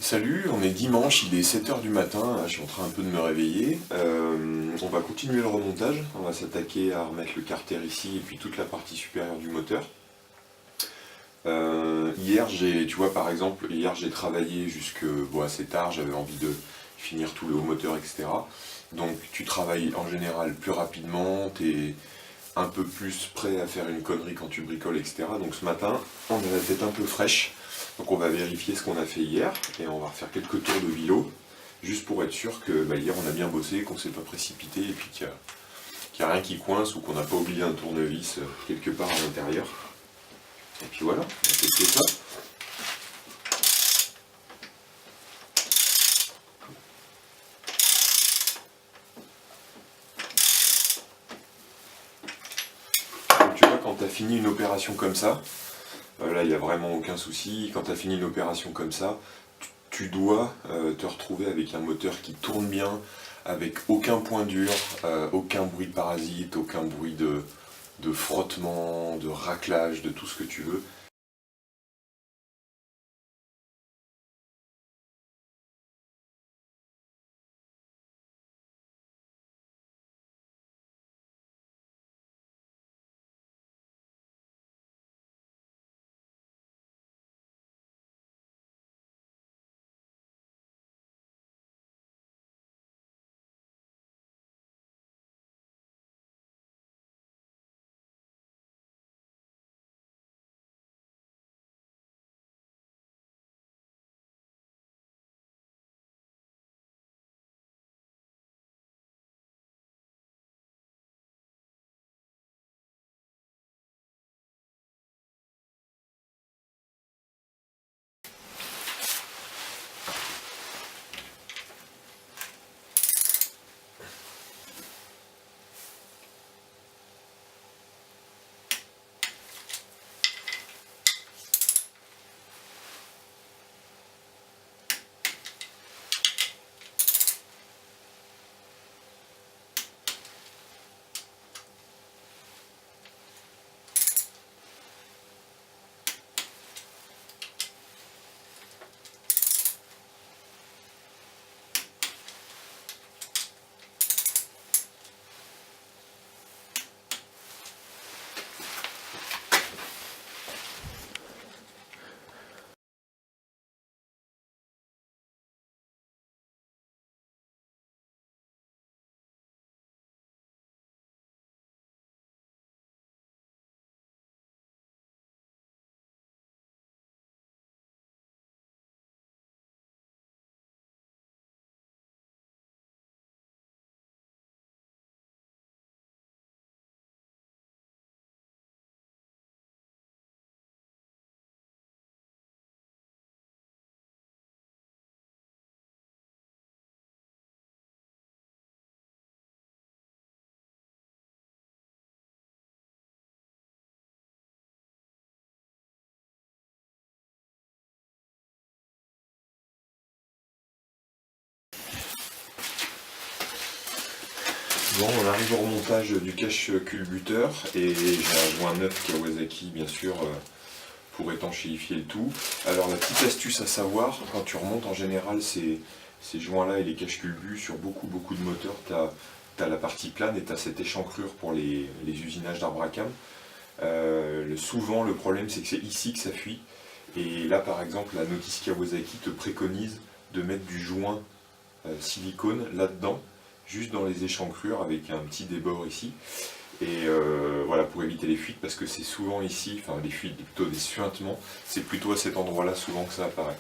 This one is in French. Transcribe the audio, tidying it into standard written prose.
Salut, on est dimanche, il est 7 h du matin, je suis en train un peu de me réveiller. On va continuer le remontage, on va s'attaquer à remettre le carter ici et puis toute la partie supérieure du moteur. Tu vois par exemple, hier j'ai travaillé assez tard, j'avais envie de finir tout le haut moteur, etc. Donc tu travailles en général plus rapidement, t'es un peu plus prêt à faire une connerie quand tu bricoles, etc. Donc ce matin, on a la tête un peu fraîche. Donc on va vérifier ce qu'on a fait hier et on va refaire quelques tours de vélo juste pour être sûr que hier on a bien bossé, qu'on ne s'est pas précipité et puis qu'il n'y a rien qui coince ou qu'on n'a pas oublié un tournevis quelque part à l'intérieur. Et puis voilà, on va tester ça. Donc tu vois, quand tu as fini une opération comme ça, là il n'y a vraiment aucun souci, quand tu as fini une opération comme ça, tu dois te retrouver avec un moteur qui tourne bien, avec aucun point dur, aucun bruit de parasite, aucun bruit de frottement, de raclage, de tout ce que tu veux. Bon, on arrive au remontage du cache culbuteur et j'ai un joint neuf Kawasaki bien sûr pour étanchéifier le tout. Alors la petite astuce à savoir, quand tu remontes en général ces joints là et les cache culbus sur beaucoup de moteurs, tu as la partie plane et tu as cette échancrure pour les usinages d'arbre à cam. Souvent le problème c'est que c'est ici que ça fuit et là par exemple la notice Kawasaki te préconise de mettre du joint silicone là-dedans, juste dans les échancrures avec un petit débord ici. Et voilà, pour éviter les fuites, parce que c'est souvent ici, enfin les fuites, plutôt des suintements, c'est plutôt à cet endroit-là souvent que ça apparaît.